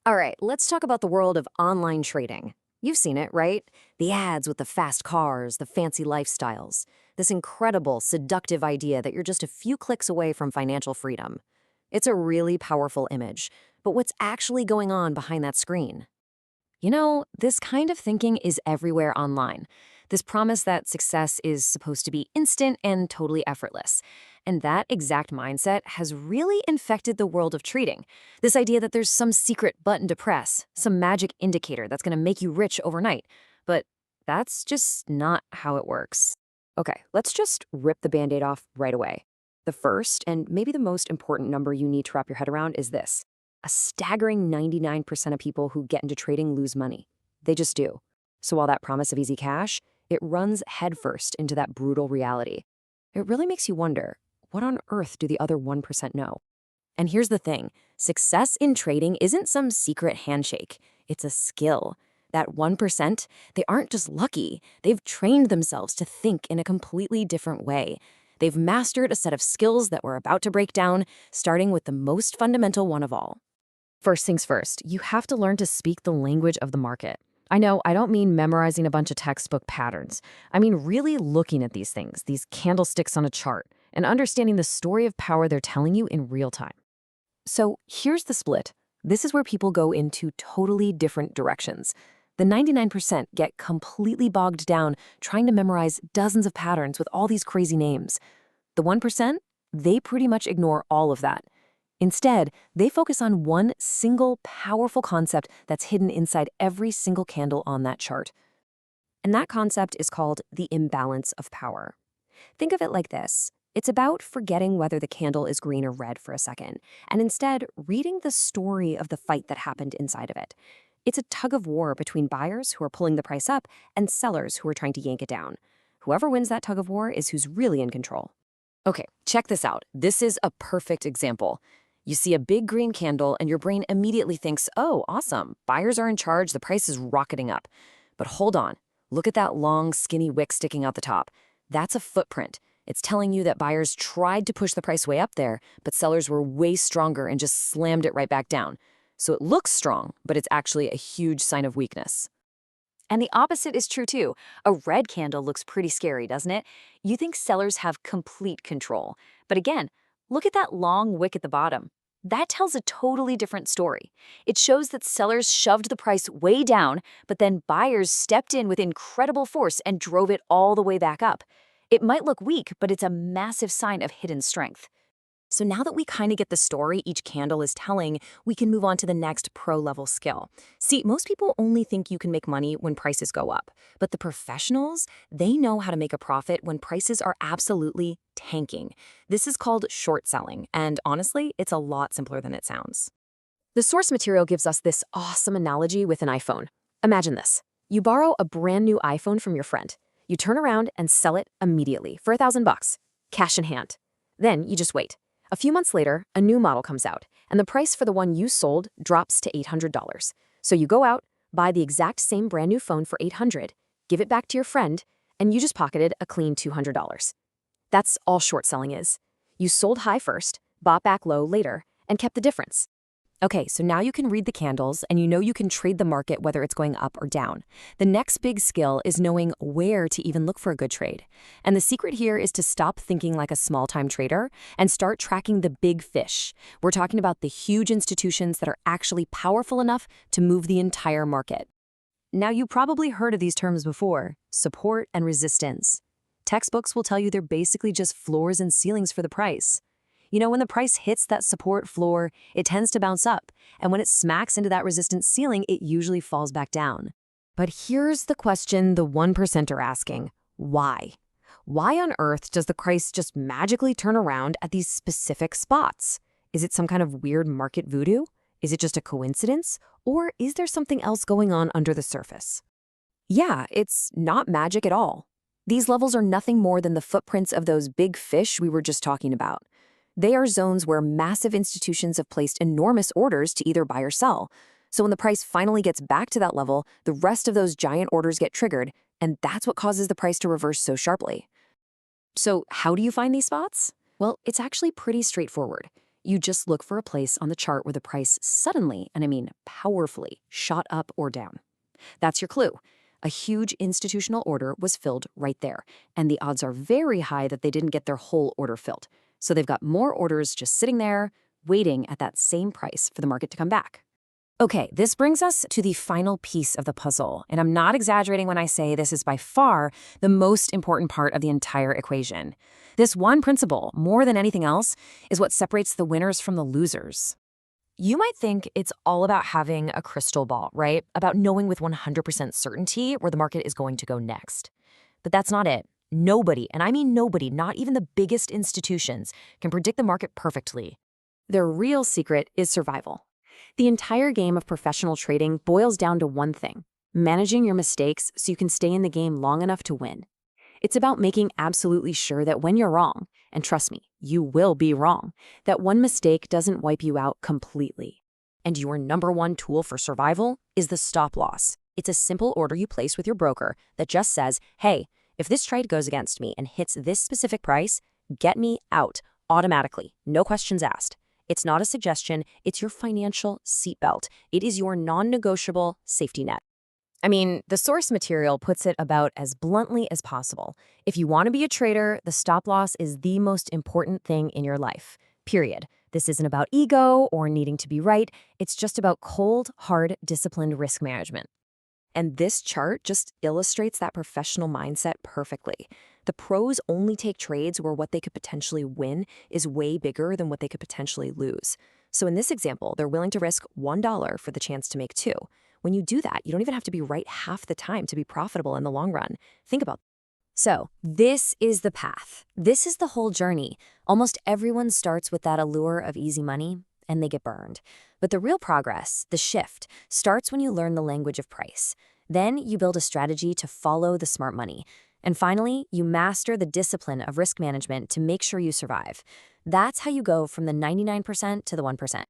All right, let's talk about the world of online trading. You've seen it, right? The ads with the fast cars, the fancy lifestyles, this incredible, seductive idea that you're just a few clicks away from financial freedom. It's a really powerful image, but what's actually going on behind that screen? This kind of thinking is everywhere online. This promise that success is supposed to be instant and totally effortless. And that exact mindset has really infected the world of trading. This idea that there's some secret button to press, some magic indicator that's going to make you rich overnight. But that's just not how it works. Okay, let's just rip the Band-Aid off right away. The first, and maybe the most important number you need to wrap your head around is this. A staggering 99% of people who get into trading lose money. They just do. So while that promise of easy cash, it runs headfirst into that brutal reality. It really makes you wonder, what on earth do the other 1% know? And here's the thing, success in trading isn't some secret handshake. It's a skill. That 1%, they aren't just lucky. They've trained themselves to think in a completely different way. They've mastered a set of skills that we're about to break down, starting with the most fundamental one of all. First things first, you have to learn to speak the language of the market. I know, I don't mean memorizing a bunch of textbook patterns. I mean really looking at these things, these candlesticks on a chart, and understanding the story of power they're telling you in real time. So here's the split. This is where people go into totally different directions. The 99% get completely bogged down trying to memorize dozens of patterns with all these crazy names. The 1%, they pretty much ignore all of that. Instead, they focus on one single powerful concept that's hidden inside every single candle on that chart. And that concept is called the imbalance of power. Think of it like this. It's about forgetting whether the candle is green or red for a second, and instead reading the story of the fight that happened inside of it. It's a tug of war between buyers who are pulling the price up and sellers who are trying to yank it down. Whoever wins that tug of war is who's really in control. Okay, check this out. This is a perfect example. You see a big green candle and your brain immediately thinks, oh, awesome, buyers are in charge, the price is rocketing up. But hold on, look at that long, skinny wick sticking out the top. That's a footprint. It's telling you that buyers tried to push the price way up there, but sellers were way stronger and just slammed it right back down. So it looks strong, but it's actually a huge sign of weakness. And the opposite is true too. A red candle looks pretty scary, doesn't it? You think sellers have complete control. But again, look at that long wick at the bottom. That tells a totally different story. It shows that sellers shoved the price way down, but then buyers stepped in with incredible force and drove it all the way back up. It might look weak, but it's a massive sign of hidden strength. So now that we kind of get the story each candle is telling, we can move on to the next pro-level skill. See, most people only think you can make money when prices go up, but the professionals, they know how to make a profit when prices are absolutely tanking. This is called short selling, and honestly, it's a lot simpler than it sounds. The source material gives us this awesome analogy with an iPhone. Imagine this. You borrow a brand new iPhone from your friend. You turn around and sell it immediately for $1,000, cash in hand. Then you just wait. A few months later, a new model comes out, and the price for the one you sold drops to $800. So you go out, buy the exact same brand new phone for $800, give it back to your friend, and you just pocketed a clean $200. That's all short selling is. You sold high first, bought back low later, and kept the difference. Okay, so now you can read the candles and you know you can trade the market whether it's going up or down. The next big skill is knowing where to even look for a good trade. And the secret here is to stop thinking like a small-time trader and start tracking the big fish. We're talking about the huge institutions that are actually powerful enough to move the entire market. Now, you probably heard of these terms before, support and resistance. Textbooks will tell you they're basically just floors and ceilings for the price. When the price hits that support floor, it tends to bounce up, and when it smacks into that resistance ceiling, it usually falls back down. But here's the question the 1% are asking. Why? Why on earth does the price just magically turn around at these specific spots? Is it some kind of weird market voodoo? Is it just a coincidence? Or is there something else going on under the surface? Yeah, it's not magic at all. These levels are nothing more than the footprints of those big fish we were just talking about. They are zones where massive institutions have placed enormous orders to either buy or sell. So when the price finally gets back to that level, the rest of those giant orders get triggered, and that's what causes the price to reverse so sharply. So how do you find these spots? Well, it's actually pretty straightforward. You just look for a place on the chart where the price suddenly, and I mean powerfully, shot up or down. That's your clue. A huge institutional order was filled right there, and the odds are very high that they didn't get their whole order filled. So they've got more orders just sitting there, waiting at that same price for the market to come back. Okay, this brings us to the final piece of the puzzle, and I'm not exaggerating when I say this is by far the most important part of the entire equation. This one principle, more than anything else, is what separates the winners from the losers. You might think it's all about having a crystal ball, right? About knowing with 100% certainty where the market is going to go next. But that's not it. Nobody, and I mean nobody, not even the biggest institutions, can predict the market perfectly. Their real secret is survival. The entire game of professional trading boils down to one thing: managing your mistakes so you can stay in the game long enough to win. It's about making absolutely sure that when you're wrong, and trust me, you will be wrong, that one mistake doesn't wipe you out completely. And your number one tool for survival is the stop loss. It's a simple order you place with your broker that just says, hey, if this trade goes against me and hits this specific price, get me out automatically, no questions asked. It's not a suggestion, it's your financial seatbelt. It is your non-negotiable safety net. I mean, the source material puts it about as bluntly as possible. If you want to be a trader, the stop loss is the most important thing in your life, period. This isn't about ego or needing to be right. It's just about cold, hard, disciplined risk management. And this chart just illustrates that professional mindset perfectly. The pros only take trades where what they could potentially win is way bigger than what they could potentially lose. So in this example, they're willing to risk $1 for the chance to make 2. When you do that, you don't even have to be right half the time to be profitable in the long run. Think about that. So this is the path. This is the whole journey. Almost everyone starts with that allure of easy money, and they get burned. But the real progress, the shift, starts when you learn the language of price. Then you build a strategy to follow the smart money. And finally, you master the discipline of risk management to make sure you survive. That's how you go from the 99% to the 1%.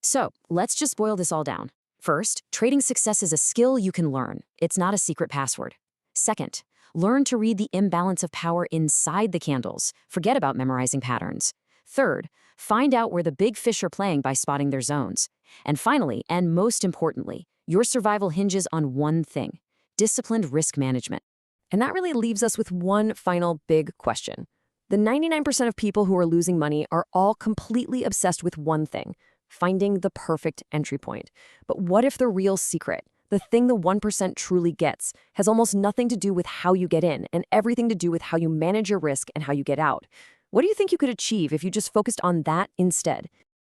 So let's just boil this all down. First, trading success is a skill you can learn. It's not a secret password. Second, learn to read the imbalance of power inside the candles. Forget about memorizing patterns. Third, find out where the big fish are playing by spotting their zones. And finally, and most importantly, your survival hinges on one thing: disciplined risk management. And that really leaves us with one final big question. The 99% of people who are losing money are all completely obsessed with one thing: finding the perfect entry point. But what if the real secret, the thing the 1% truly gets, has almost nothing to do with how you get in and everything to do with how you manage your risk and how you get out? What do you think you could achieve if you just focused on that instead?